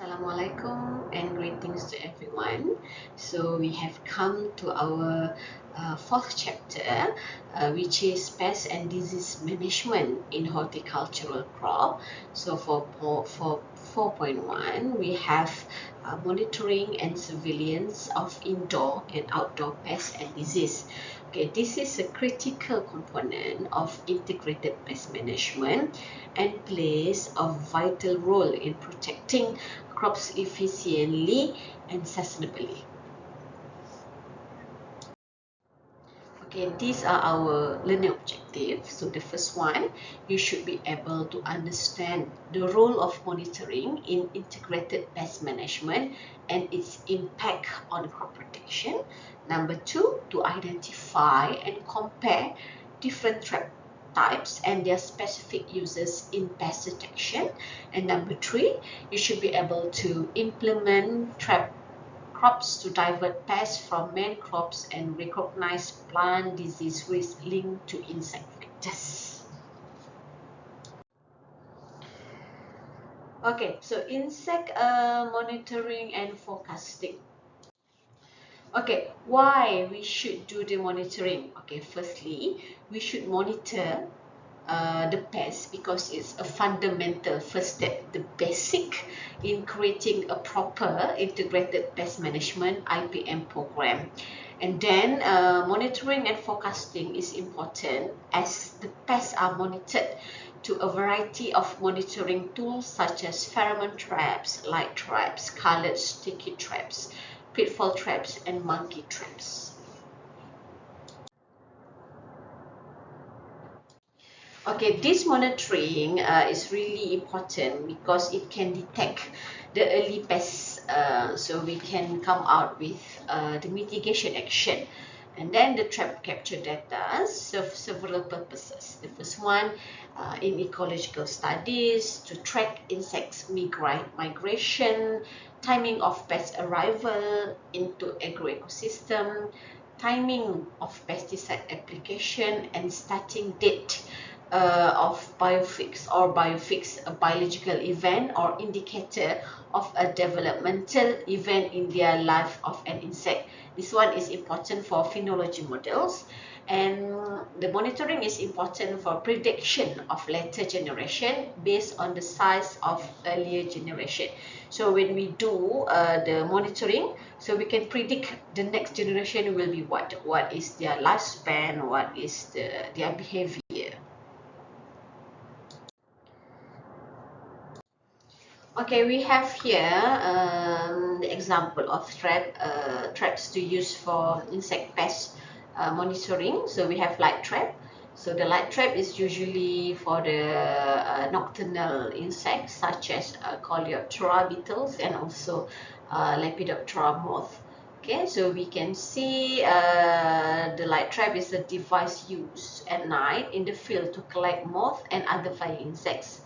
Assalamualaikum and greetings to everyone. So we have come to our fourth chapter, which is pest and disease management in horticultural crop. So for 4.1, we have monitoring and surveillance of indoor and outdoor pests and disease. Okay, this is a critical component of integrated pest management and plays a vital role in protecting crops efficiently and sustainably. Okay, these are our learning objectives. So the first one, you should be able to understand the role of monitoring in integrated pest management and its impact on crop protection. Number two, to identify and compare different trap types and their specific uses in pest detection. And number three, you should be able to implement trap crops to divert pests from main crops and recognize plant disease risk linked to insect vectors. Okay, so insect monitoring and forecasting. Okay, why we should do the monitoring? Okay, firstly, we should monitor the pest because it's a fundamental first step, the basic in creating a proper integrated pest management IPM program. And then monitoring and forecasting is important as the pests are monitored to a variety of monitoring tools such as pheromone traps, light traps, colored sticky traps, pitfall traps, and monkey traps. Okay, this monitoring is really important because it can detect the early pests, so we can come out with the mitigation action. And then the trap capture data serve several purposes. The first one, in ecological studies, to track insects migration, timing of pest arrival into agroecosystem, timing of pesticide application, and starting date of biofix, a biological event or indicator of a developmental event in their life of an insect. This one is important for phenology models, and the monitoring is important for prediction of later generation based on the size of earlier generation. So when we do the monitoring, so we can predict the next generation will be what is their lifespan, what is their behavior. Okay, we have here the example of traps to use for insect pest monitoring. So we have light trap. So the light trap is usually for the nocturnal insects such as Coleoptera beetles and also Lepidoptera moth. Okay, so we can see the light trap is a device used at night in the field to collect moth and other flying insects.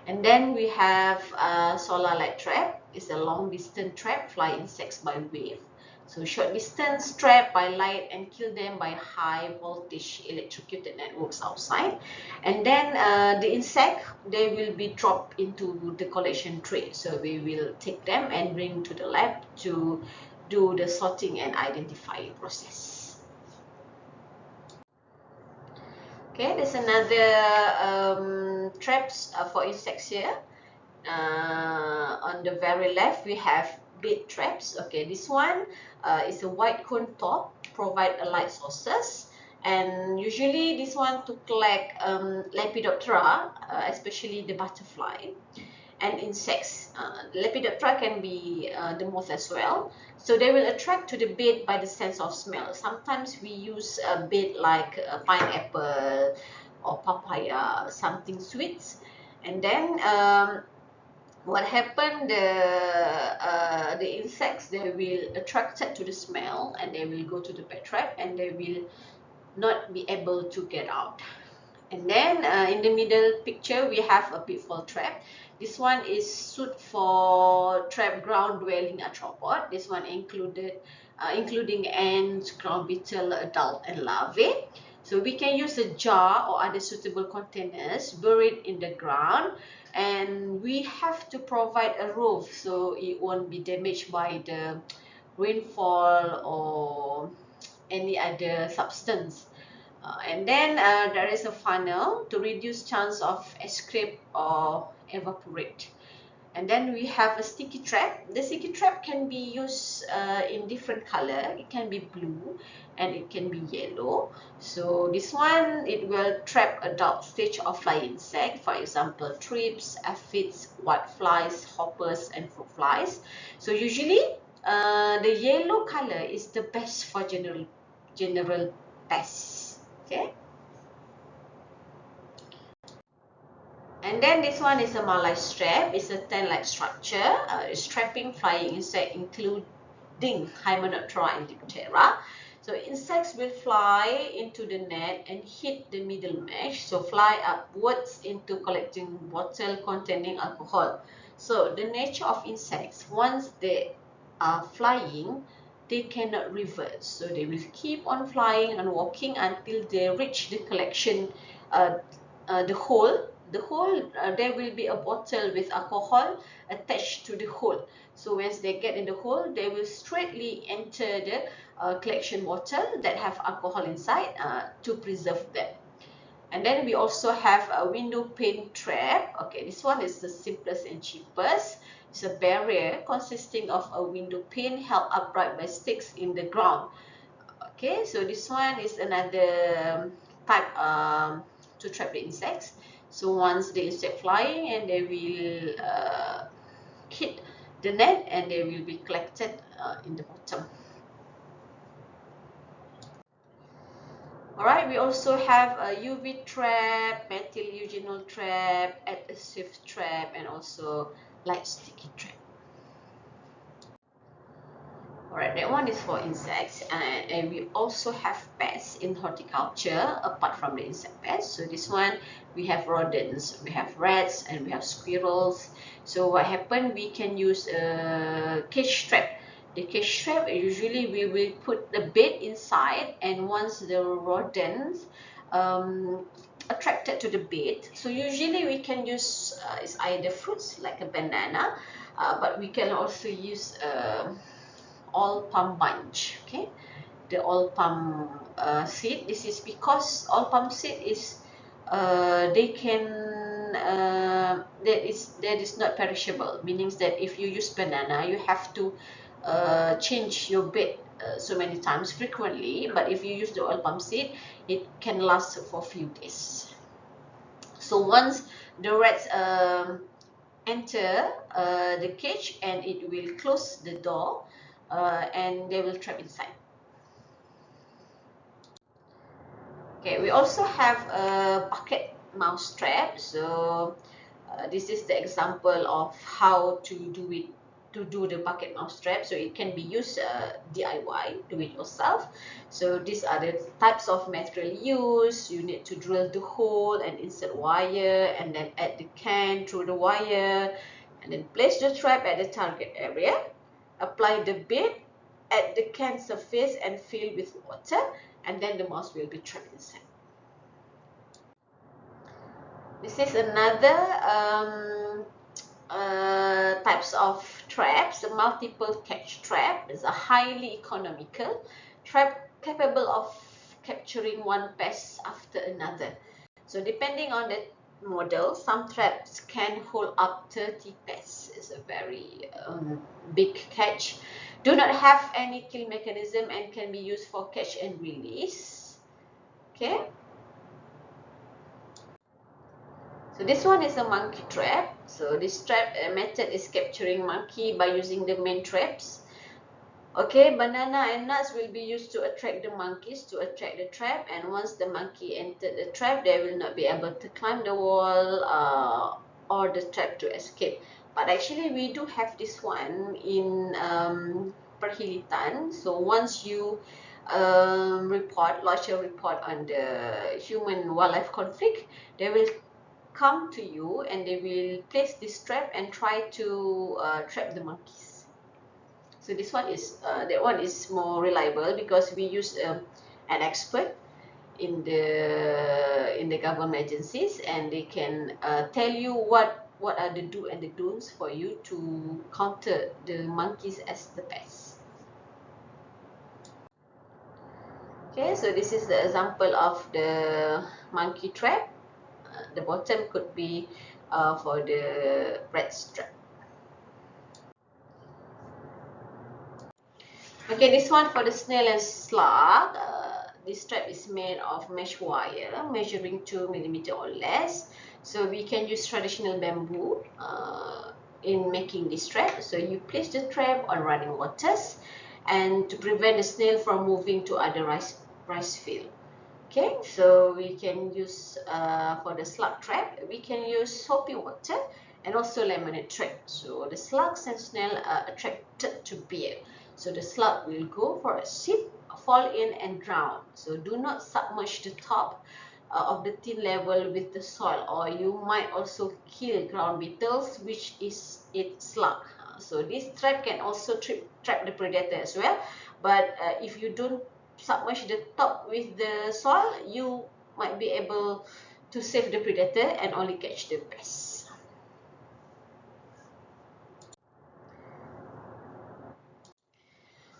And then we have solar light trap. It's a long distance trap, fly insects by wave. So short distance trap by light and kill them by high voltage electrocuted networks outside. And then the insect, they will be dropped into the collection tray. So we will take them and bring to the lab to do the sorting and identifying process. Okay, there's another traps for insects here. On the very left, we have bait traps. Okay, this one is a white cone top, provide a light sources. And usually this one to collect Lepidoptera, especially the butterfly and insects. Lepidoptera can be the moth as well. So they will attract to the bait by the sense of smell. Sometimes we use a bait like a pineapple or papaya, something sweet. And then what happened, the insects, they will attracted to the smell and they will go to the bait trap and they will not be able to get out. And then in the middle picture, we have a pitfall trap. This one is suited for trap ground dwelling arthropod. This one including ants, ground beetle, adult, and larvae. So we can use a jar or other suitable containers buried in the ground and we have to provide a roof so it won't be damaged by the rainfall or any other substance. And then there is a funnel to reduce chance of escape or evaporate. And then we have a sticky trap. The sticky trap can be used in different color. It can be blue and it can be yellow. So this one, it will trap adult stage of flying insect, for example, thrips, aphids, whiteflies, hoppers, and fruit flies. So usually, the yellow color is the best for general pests. Okay. And then this one is a Malay strap. It's a tent-like structure. It's trapping flying insect, including Hymenoptera and Diptera. So insects will fly into the net and hit the middle mesh. So fly upwards into collecting bottle containing alcohol. So the nature of insects, once they are flying, they cannot reverse. So they will keep on flying and walking until they reach the collection, the hole. There will be a bottle with alcohol attached to the hole. So once they get in the hole, they will straightly enter the collection bottle that have alcohol inside to preserve them. And then we also have a window pane trap. Okay, this one is the simplest and cheapest. It's a barrier consisting of a window pane held upright by sticks in the ground. Okay, so this one is another type to trap the insects. So once the insect flying, and they will hit the net and they will be collected in the bottom. Alright, we also have a UV trap, methyl eugenol trap, adhesive trap, and also light sticky trap. Alright, that one is for insects, and we also have pests in horticulture apart from the insect pests. So this one, we have rodents, we have rats, and we have squirrels. So what happened, we can use a cage trap. The cage trap, usually we will put the bait inside, and once the rodents attracted to the bait, so usually we can use it's either fruits like a banana, but we can also use all palm bunch. Okay, the all palm seed. This is because all palm seed is they can that is not perishable, meaning that if you use banana, you have to change your bed so many times frequently, but if you use the oil palm seed, it can last for a few days. So once the rats enter the cage, and it will close the door, and they will trap inside. Okay, we also have a bucket mouse trap. So this is the example of how to do it, to do the bucket mouse trap. So it can be used DIY, do it yourself. So these are the types of material used. You need to drill the hole and insert wire, and then add the can through the wire, and then place the trap at the target area. Apply the bait at the can surface and fill with water, and then the mouse will be trapped inside. This is another types of traps. The multiple catch trap is a highly economical trap capable of capturing one pest after another. So depending on the model, some traps can hold up 30 pests. It's a very big catch. Do not have any kill mechanism and can be used for catch and release. Okay. So this one is a monkey trap. So this trap method is capturing monkey by using the main traps. Okay, banana and nuts will be used to attract the monkeys to attract the trap, and once the monkey entered the trap, they will not be able to climb the wall or the trap to escape. But actually we do have this one in Perhilitan. So once you lodge a report on the human wildlife conflict, they will come to you and they will place this trap and try to trap the monkeys. So this one is that one is more reliable because we use an expert in the government agencies, and they can tell you what what are the do and the don'ts for you to counter the monkeys as the pests. Okay, so this is the example of the monkey trap. The bottom could be for the rat trap. Okay, this one for the snail and slug. This trap is made of mesh wire measuring 2 millimeter or less. So we can use traditional bamboo in making this trap. So you place the trap on running waters and to prevent the snail from moving to other rice field. Okay, so we can use for the slug trap, we can use soapy water and also lemonade trap. So the slugs and snail are attracted to beer. So the slug will go for a sip, fall in and drown. So do not submerge the top of the tin level with the soil, or you might also kill ground beetles, which is its slug. So this trap can also trap the predator as well. But if you don't submerge the top with the soil, you might be able to save the predator and only catch the pests.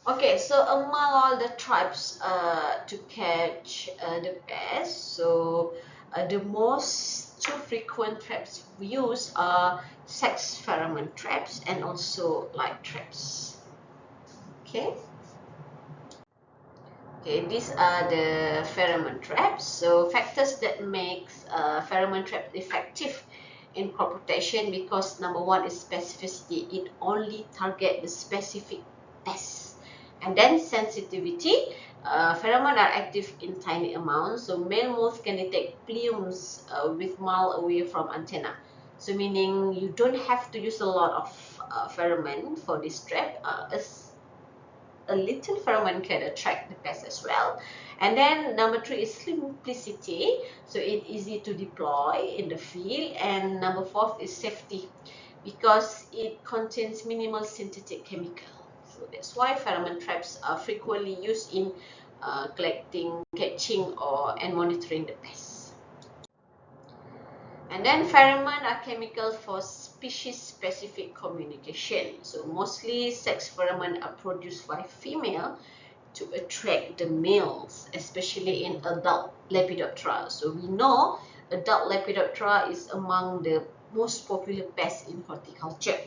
Okay, so among all the traps to catch the pests, so the most two frequent traps we use are sex pheromone traps and also light traps. Okay. Okay, these are the pheromone traps. So factors that makes pheromone traps effective in crop protection, because number one is specificity. It only target the specific pests. And then sensitivity. Pheromone are active in tiny amounts. So male moths can detect plumes with mile away from antenna. So meaning you don't have to use a lot of pheromone for this trap. A little pheromone can attract the pest as well. And then number three is simplicity, so it's easy to deploy in the field. And number four is safety, because it contains minimal synthetic chemical. So that's why pheromone traps are frequently used in collecting, catching, and monitoring the pests. And then pheromone are chemicals for species-specific communication. So mostly sex pheromone are produced by female to attract the males, especially in adult Lepidoptera. So we know adult Lepidoptera is among the most popular pests in horticulture.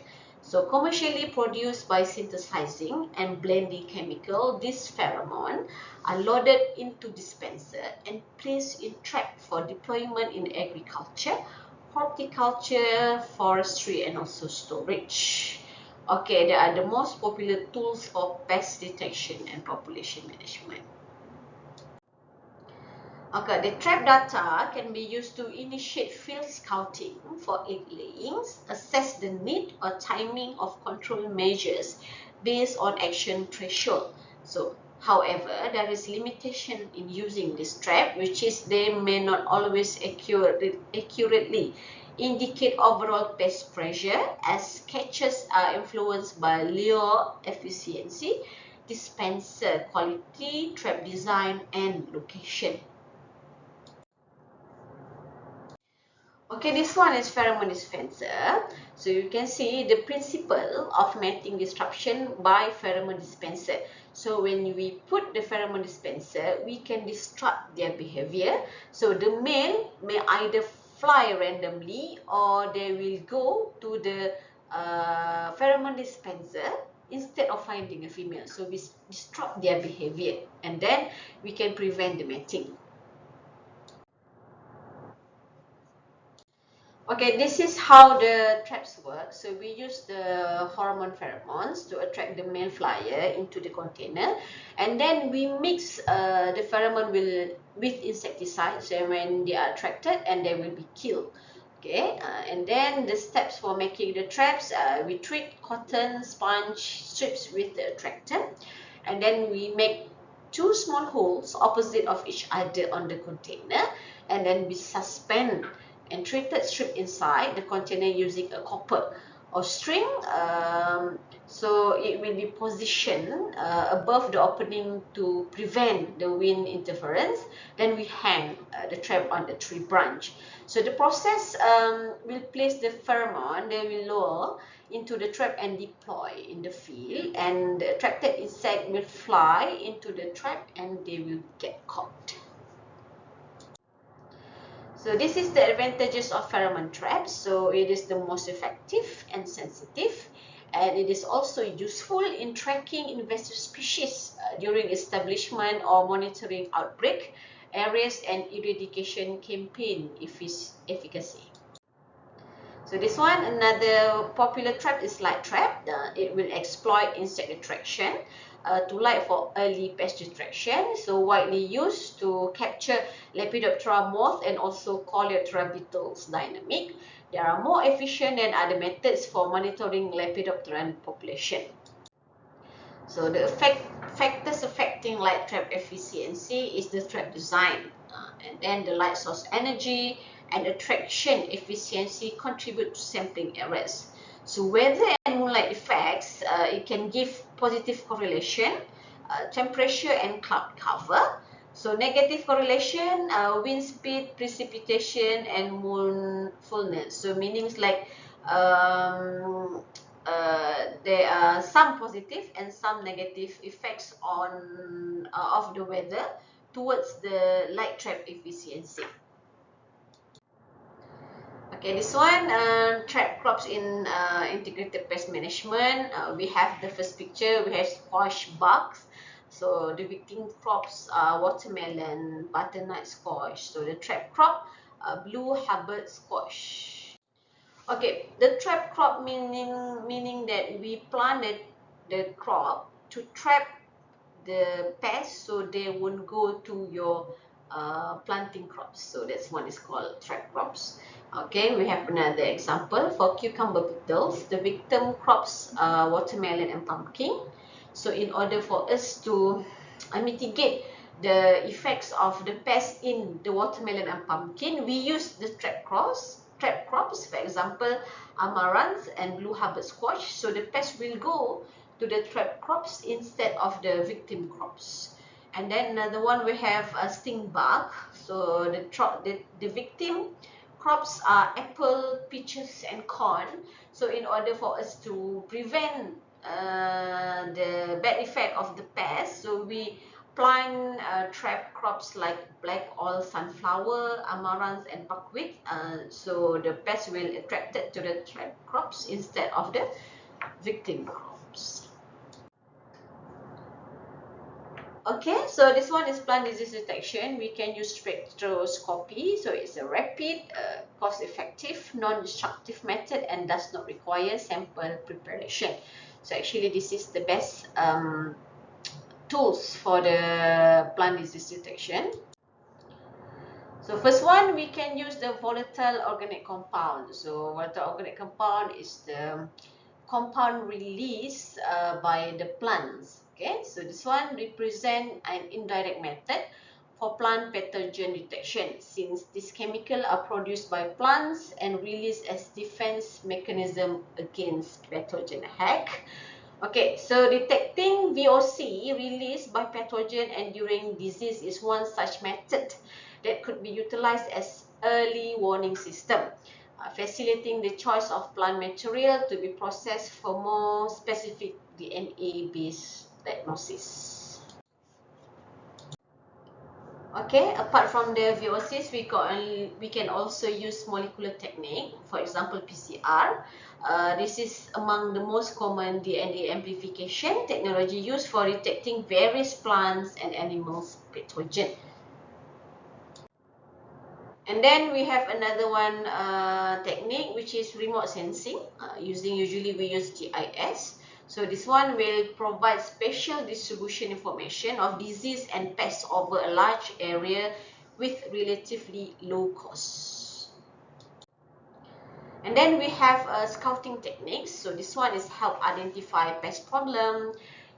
So commercially produced by synthesizing and blending chemical, these pheromone are loaded into dispenser and placed in trap for deployment in agriculture, horticulture, forestry, and also storage. Okay, they are the most popular tools for pest detection and population management. Okay, the trap data can be used to initiate field scouting for egg layings, assess the need or timing of control measures based on action threshold. So, however, there is limitation in using this trap, which is they may not always accurately indicate overall pest pressure, as catches are influenced by lure efficiency, dispenser quality, trap design, and location. Okay, this one is pheromone dispenser. So you can see the principle of mating disruption by pheromone dispenser. So when we put the pheromone dispenser, we can disrupt their behavior. So the male may either fly randomly, or they will go to the pheromone dispenser instead of finding a female. So we disrupt their behavior, and then we can prevent the mating. Okay, this is how the traps work. So we use the hormone pheromones to attract the male flyer into the container, and then we mix the pheromone with insecticide. So when they are attracted, and they will be killed. Okay, and then the steps for making the traps: we treat cotton sponge strips with the attractant, and then we make two small holes opposite of each other on the container, and then we suspend and treated strip inside the container using a copper or string. So it will be positioned above the opening to prevent the wind interference. Then we hang the trap on the tree branch. So the process will place the pheromone, they will lower into the trap and deploy in the field, and the attracted insect will fly into the trap and they will get caught. So this is the advantages of pheromone traps. So it is the most effective and sensitive, and it is also useful in tracking invasive species during establishment or monitoring outbreak areas and eradication campaign efficacy. So this one, another popular trap is light trap. It will exploit insect attraction to light for early pest detection. So widely used to capture Lepidoptera moth and also Coleoptera beetles dynamic. They are more efficient than other methods for monitoring Lepidopteran population. So the factors affecting light trap efficiency is the trap design, and then the light source energy and attraction efficiency contribute to sampling errors. So weather and moonlight effects, it can give positive correlation, temperature and cloud cover. So negative correlation, wind speed, precipitation and moon fullness. So meanings like there are some positive and some negative effects on of the weather towards the light trap efficiency. Okay, this one, trap crops in integrated pest management. We have the first picture, we have squash bugs. So the victim crops are watermelon, butternut squash. So the trap crop, blue Hubbard squash. Okay, the trap crop meaning that we planted the crop to trap the pests so they won't go to your planting crops. So that's one is called trap crops. Okay, we have another example for cucumber beetles. The victim crops watermelon and pumpkin. So in order for us to mitigate the effects of the pest in the watermelon and pumpkin, we use the trap crops, for example, amaranth and blue Hubbard squash. So the pest will go to the trap crops instead of the victim crops. And then another one, we have a sting bug. So the victim crops are apple, peaches and corn. So in order for us to prevent the bad effect of the pest, so we plant trap crops like black oil sunflower, amaranth and buckwheat. So the pest will attracted to the trap crops instead of the victim crops. Okay, so this one is plant disease detection. We can use spectroscopy. So it's a rapid, cost-effective, non-destructive method and does not require sample preparation. So actually this is the best tools for the plant disease detection. So first one, we can use the volatile organic compound. So volatile organic compound is the compound released by the plants. Okay, so this one represent an indirect method for plant pathogen detection, since these chemicals are produced by plants and released as defense mechanism against pathogen attack. Okay, so detecting VOC released by pathogen and during disease is one such method that could be utilized as early warning system, facilitating the choice of plant material to be processed for more specific DNA-based diagnosis. Okay, apart from the VOCs, we can also use molecular technique, for example PCR. This is among the most common DNA amplification technology used for detecting various plants and animals pathogen. And then we have another one technique, which is remote sensing. Usually we use GIS. So this one will provide spatial distribution information of disease and pests over a large area with relatively low cost. And then we have scouting techniques. So this one is help identify pest problem.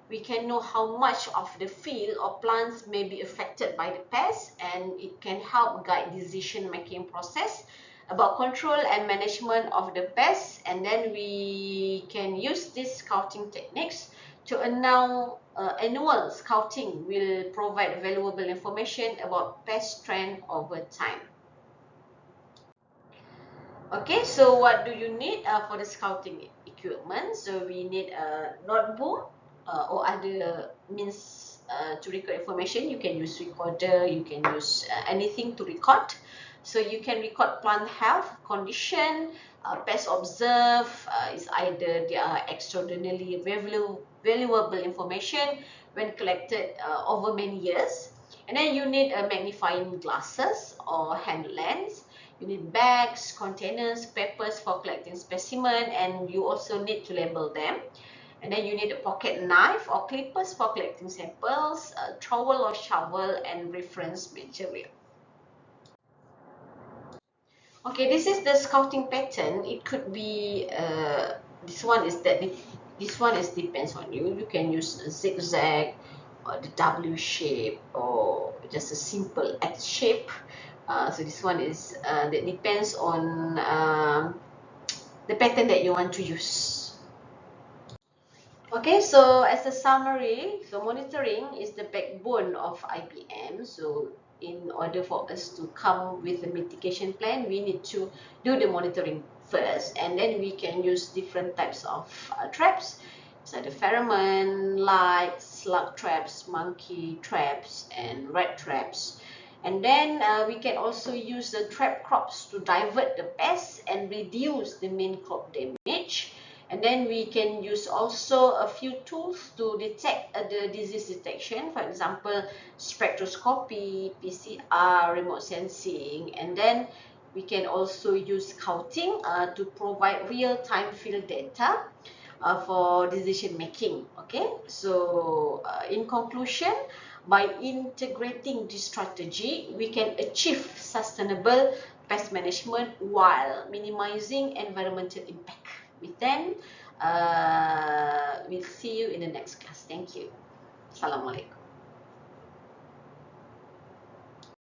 We can know how much of the field or plants may be affected by the pest, and it can help guide decision-making process about control and management of the pests, and then we can use these scouting techniques to annual scouting will provide valuable information about pest trend over time. Okay, so what do you need for the scouting equipment? So we need a notebook or other means to record information. You can use recorder, you can use anything to record. So you can record plant health, condition, pest observed, is either they are extraordinarily valuable information when collected over many years. And then you need a magnifying glasses or hand lens. You need bags, containers, papers for collecting specimen, and you also need to label them. And then you need a pocket knife or clippers for collecting samples, a trowel or shovel, and reference material. Okay, this is the scouting pattern. It could be this one is that this one is depends on you. You can use a zigzag or the W shape or just a simple X shape. So this one is that depends on the pattern that you want to use. Okay, so as a summary, so monitoring is the backbone of IPM. So in order for us to come with a mitigation plan, we need to do the monitoring first, and then we can use different types of traps, so the pheromone, light, slug traps, monkey traps, and rat traps. And then we can also use the trap crops to divert the pests and reduce the main crop damage. And then we can use also a few tools to detect the disease detection, for example, spectroscopy, PCR, remote sensing, and then we can also use scouting to provide real-time field data for decision making. Okay, so in conclusion, by integrating this strategy, we can achieve sustainable pest management while minimizing environmental impact. With then, we'll see you in the next class. Thank you. Assalamualaikum.